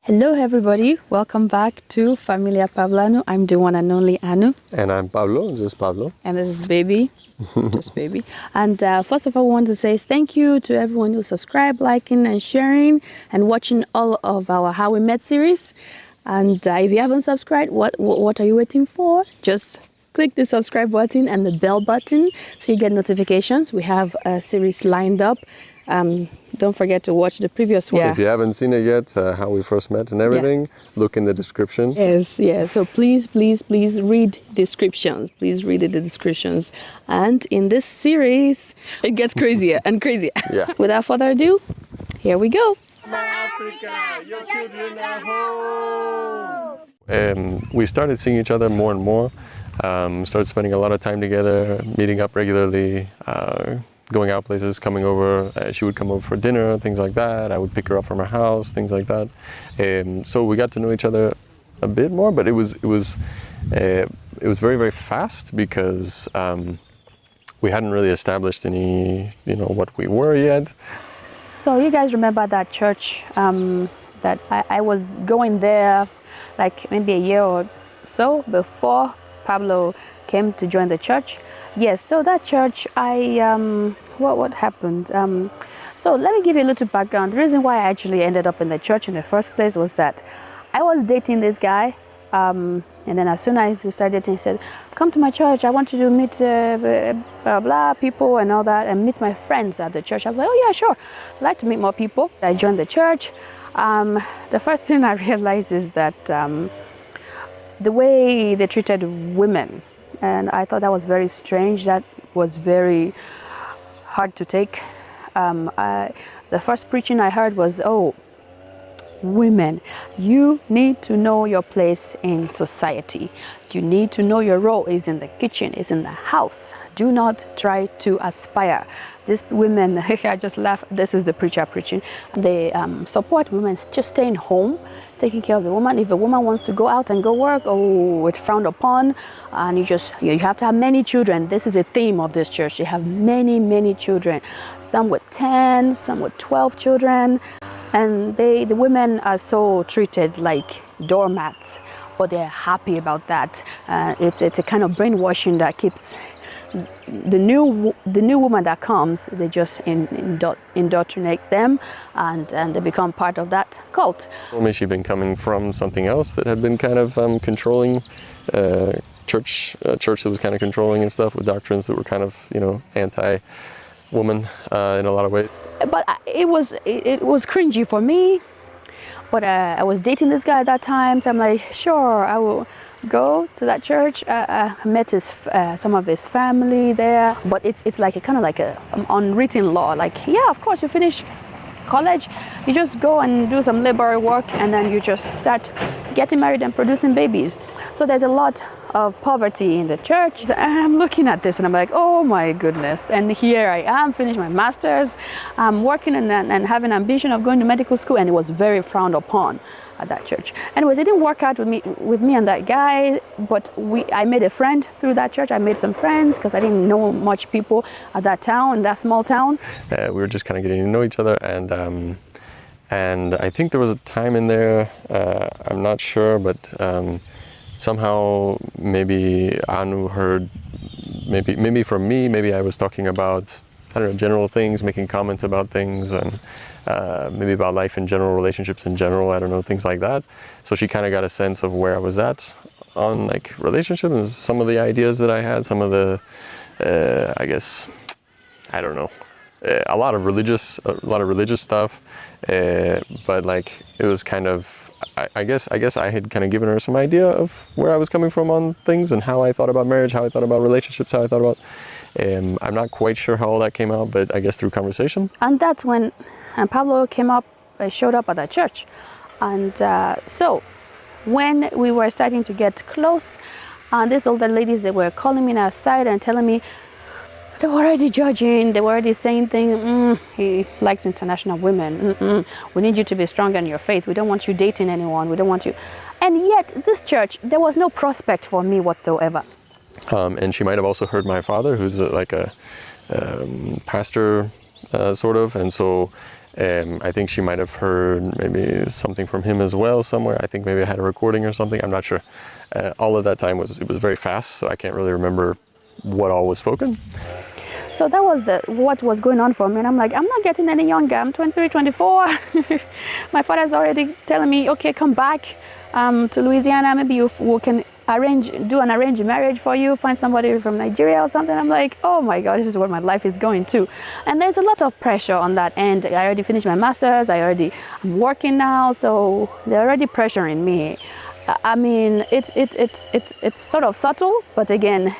Hello everybody, welcome back to Familia Pablanu. I'm the one and only Anu. And I'm Pablo, this is Pablo. And this is Baby, just Baby. And first of all, I want to say thank you to everyone who subscribed, liking and sharing and watching all of our How We Met series. And if you haven't subscribed, what are you waiting for? Just click the subscribe button and the bell button so you get notifications. We have a series lined up. Don't forget to watch the previous one. If you haven't seen it yet, how we first met and everything, look in the description. Yes. So please read descriptions. Please read the descriptions. And in this series, it gets crazier and crazier. Yeah. Without further ado, here we go. Africa, your children are home. We started seeing each other more and more. Started spending a lot of time together, meeting up regularly. Going out places, coming over. She would come over for dinner, things like that. I would pick her up from her house, things like that. So we got to know each other a bit more, but it was very, very fast because we hadn't really established any, what we were yet. So you guys remember that church that I was going there like maybe a year or so before Pablo came to join the church? Yes, so that church, what happened? So let me give you a little background. The reason why I actually ended up in the church in the first place was that I was dating this guy, and then as soon as we started dating, he said, come to my church, I want you to meet blah, blah, people and all that, and meet my friends at the church. I was like, oh yeah, sure, I'd like to meet more people. I joined the church. The first thing I realized is that the way they treated women, and I thought that was very strange. That was very hard to take. The first preaching I heard was, oh, women, you need to know your place in society. You need to know your role is in the kitchen, is in the house. Do not try to aspire. These women, I just laugh, this is the preacher preaching. They support women just staying home, taking care of the woman. If a woman wants to go out and go work, oh, it's frowned upon. And you have to have many children. This is a theme of this church. They have many children. Some with 10, some with 12 children. And the women are so treated like doormats, but they're happy about that. It's a kind of brainwashing that keeps the new woman that comes, they just indoctrinate them and they become part of that cult. Told me she'd been coming from something else that had been kind of controlling, church that was kind of controlling and stuff, with doctrines that were kind of, anti-woman in a lot of ways. But it was cringy for me. But I was dating this guy at that time, so I'm like, sure, I will go to that church. I met some of his family there, but it's like kind of like an unwritten law. Like, yeah, of course, you finish college, you just go and do some labor work, and then you just start getting married and producing babies. So there's a lot of poverty in the church. So I'm looking at this and I'm like, oh my goodness. And here I am, finished my master's, I'm working and having ambition of going to medical school, and it was very frowned upon at that church. Anyways, it didn't work out with me and that guy, but I made a friend through that church. I made some friends because I didn't know much people at that town, that small town. We were just kind of getting to know each other, and I think there was a time in there, I'm not sure, but somehow maybe Anu heard, maybe from me, maybe I was talking about, I don't know, general things, making comments about things, and maybe about life in general, relationships in general, I don't know, things like that. So she kind of got a sense of where I was at on like relationships and some of the ideas that I had, some of the, I guess, I don't know, a lot of religious stuff, but like it was kind of, I guess I had kind of given her some idea of where I was coming from on things and how I thought about marriage, how I thought about relationships, how I thought about, I'm not quite sure how all that came out, but I guess through conversation. And that's when Pablo showed up at that church. And so when we were starting to get close, these older ladies, they were calling me aside and telling me, they were already judging, they were already saying things, he likes international women, we need you to be stronger in your faith, we don't want you dating anyone, we don't want you. And yet, this church, there was no prospect for me whatsoever. And she might have also heard my father, who's like a pastor, sort of, and so I think she might have heard maybe something from him as well somewhere. I think maybe I had a recording or something. I'm not sure. All of that time it was very fast, so I can't really remember what all was spoken. So that was what was going on for me, and I'm like, I'm not getting any younger. I'm 23, 24. My father's already telling me, okay, come back to Louisiana. Maybe we can do an arranged marriage for you, find somebody from Nigeria or something. I'm like, oh my God, this is where my life is going to. And there's a lot of pressure on that end. I already finished my master's. I'm working now, so they're already pressuring me. I mean, it's sort of subtle, but again,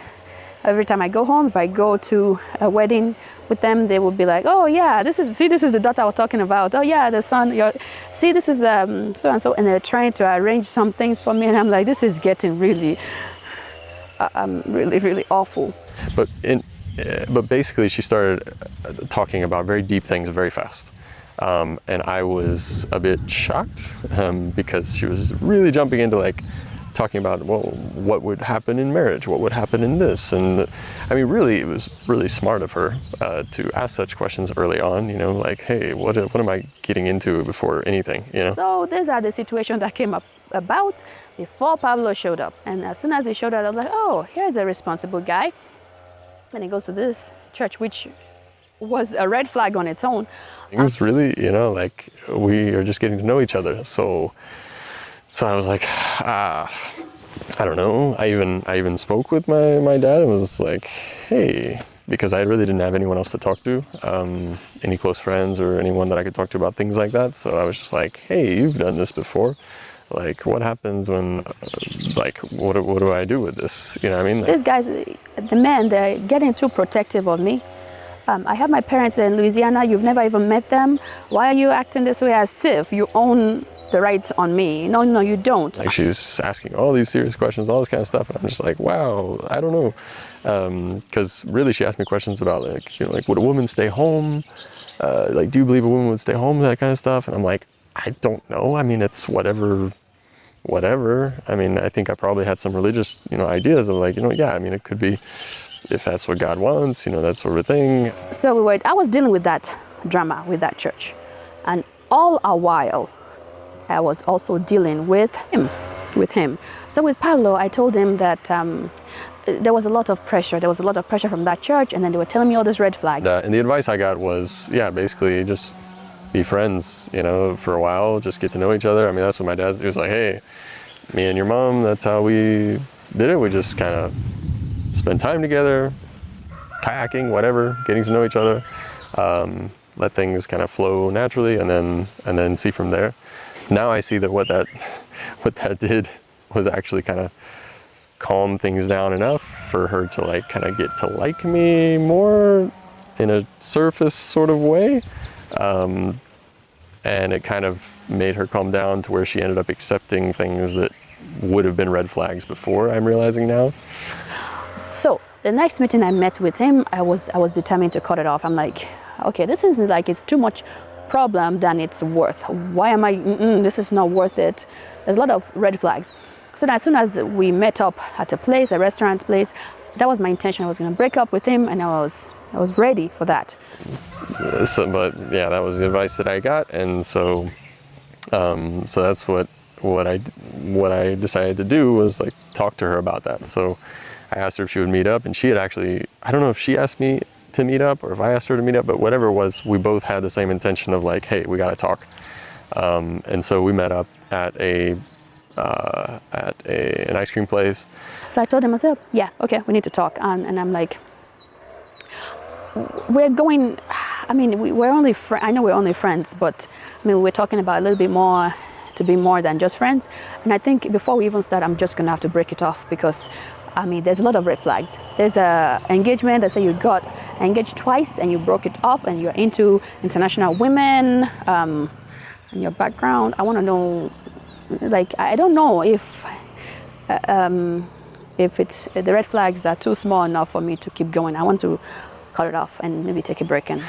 every time I go home, if I go to a wedding with them, they will be like, oh yeah, this is the daughter I was talking about. Oh yeah, the son, this is so and so, and they're trying to arrange some things for me, and I'm like, this is getting really, really awful. But basically, she started talking about very deep things very fast. And I was a bit shocked because she was really jumping into like talking about, well, what would happen in marriage, what would happen in this, and I mean, really, it was really smart of her to ask such questions early on. You know, like, hey, what am I getting into before anything? You know. So these are the situations that came about before Pablo showed up, and as soon as he showed up, I was like, oh, here's a responsible guy, and he goes to this church, which was a red flag on its own. It was really, you know, like we are just getting to know each other. So I was like, I don't know. I even spoke with my dad and was like, hey, because I really didn't have anyone else to talk to, any close friends or anyone that I could talk to about things like that. So I was just like, hey, you've done this before. Like, what happens when, like, what do I do with this? You know what I mean? Like, these guys, the men, they're getting too protective of me. I have my parents in Louisiana. You've never even met them. Why are you acting this way as if you own the rights on me? No, you don't. Like, she's asking all these serious questions, all this kind of stuff, and I'm just like, wow, I don't know. Because really, she asked me questions about like, you know, like, would a woman stay home? Like, do you believe a woman would stay home? That kind of stuff. And I'm like, I don't know. I mean, it's whatever. I mean, I think I probably had some religious, you know, ideas of like, you know, yeah, I mean, it could be, if that's what God wants, you know, that sort of thing. So I was dealing with that drama with that church, and all a while, I was also dealing with him. So with Pablo, I told him that there was a lot of pressure. There was a lot of pressure from that church, and then they were telling me all these red flags. And the advice I got was, yeah, basically just be friends, you know, for a while, just get to know each other. I mean, that's what my dad, he was like, hey, me and your mom, that's how we did it. We just kind of spend time together, kayaking, whatever, getting to know each other, let things kind of flow naturally, and then see from there. Now I see that what that did was actually kind of calm things down enough for her to like kind of get to like me more in a surface sort of way, and it kind of made her calm down to where she ended up accepting things that would have been red flags before, I'm realizing now. So the next meeting I met with him, I was determined to cut it off. I'm like, okay, this is like, it's too much problem than it's worth. Why am I, this is not worth it. There's a lot of red flags. So as soon as we met up at a restaurant place, that was my intention. I was going to break up with him, and I was ready for that. But yeah, that was the advice that I got, and so that's what I decided to do was like talk to her about that. So I asked her if she would meet up, and she had actually, I don't know if she asked me to meet up or if I asked her to meet up, but whatever it was, we both had the same intention of like, hey, we got to talk. And so we met up at an ice cream place. So I told him, I said, yeah, okay, we need to talk. And I'm like, we're going, I mean, we're only I know we're only friends, but I mean, we're talking about a little bit more, to be more than just friends. And I think before we even start, I'm just going to have to break it off, because I mean, there's a lot of red flags. There's a engagement that say you got engaged twice and you broke it off, and you're into international women, and your background. I want to know, like, I don't know if it's, the red flags are too small enough for me to keep going. I want to cut it off and maybe take a break. And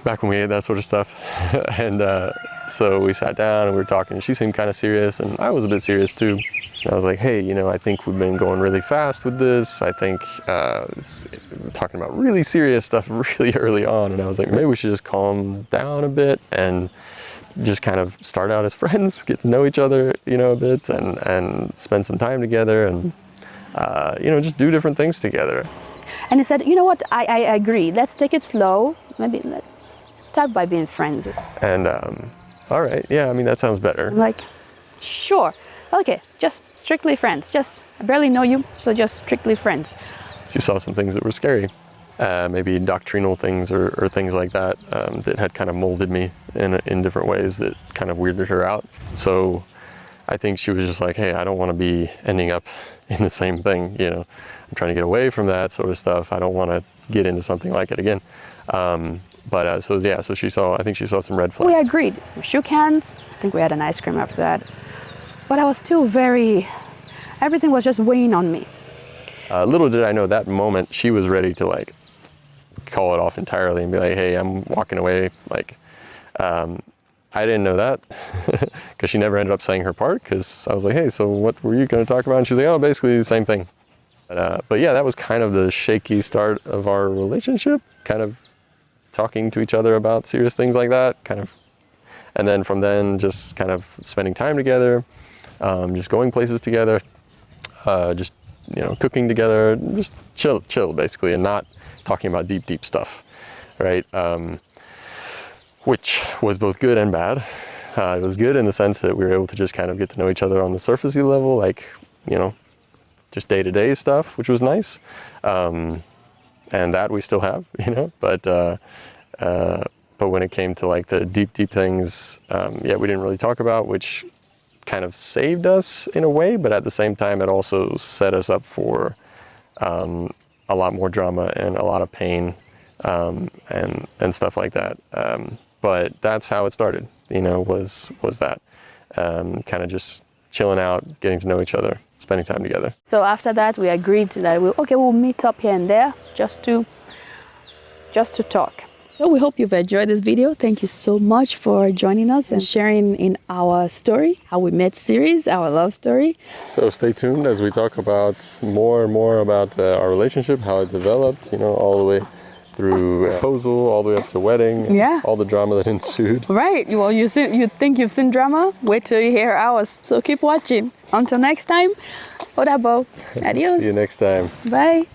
back when we ate that sort of stuff, and So we sat down and we were talking. She seemed kind of serious, and I was a bit serious too. And I was like, hey, you know, I think we've been going really fast with this. I think we're talking about really serious stuff really early on. And I was like, maybe we should just calm down a bit and just kind of start out as friends, get to know each other, you know, a bit, and spend some time together, and you know, just do different things together. And he said, you know what, I agree. Let's take it slow. Maybe let's start by being friends. And all right, yeah, I mean, that sounds better. I'm like, sure, okay, just strictly friends. Just, I barely know you, so just strictly friends. She saw some things that were scary. Maybe doctrinal things or things like that that had kind of molded me in different ways that kind of weirded her out. So I think she was just like, hey, I don't want to be ending up in the same thing, you know. I'm trying to get away from that sort of stuff. I don't want to get into something like it again. So yeah, so I think she saw some red flags. We agreed. We shook hands. I think we had an ice cream after that. But I was still everything was just weighing on me. Little did I know that moment she was ready to like call it off entirely and be like, hey, I'm walking away. Like, I didn't know that because she never ended up saying her part, because I was like, hey, so what were you going to talk about? And she was like, oh, basically the same thing. But yeah, that was kind of the shaky start of our relationship, kind of talking to each other about serious things like that, kind of. And then from then, just kind of spending time together, just going places together, just, you know, cooking together, just chill basically, and not talking about deep stuff, right? Which was both good and bad. It was good in the sense that we were able to just kind of get to know each other on the surfacey level, like, you know, just day-to-day stuff, which was nice. And that we still have, you know, but when it came to like the deep things, yeah, we didn't really talk about, which kind of saved us in a way, but at the same time, it also set us up for a lot more drama and a lot of pain and stuff like that. But that's how it started, you know, was that kind of just chilling out, getting to know each other, spending time together. So after that, we agreed that we'll meet up here and there just to talk. So we hope you've enjoyed this video. Thank you so much for joining us and sharing in our story, how we met series, our love story. So stay tuned as we talk about more and more about our relationship, how it developed, you know, all the way through proposal, all the way up to wedding, yeah, all the drama that ensued. Right. Well, you think you've seen drama? Wait till you hear ours. So keep watching. Until next time, Odabo. Adios. See you next time. Bye.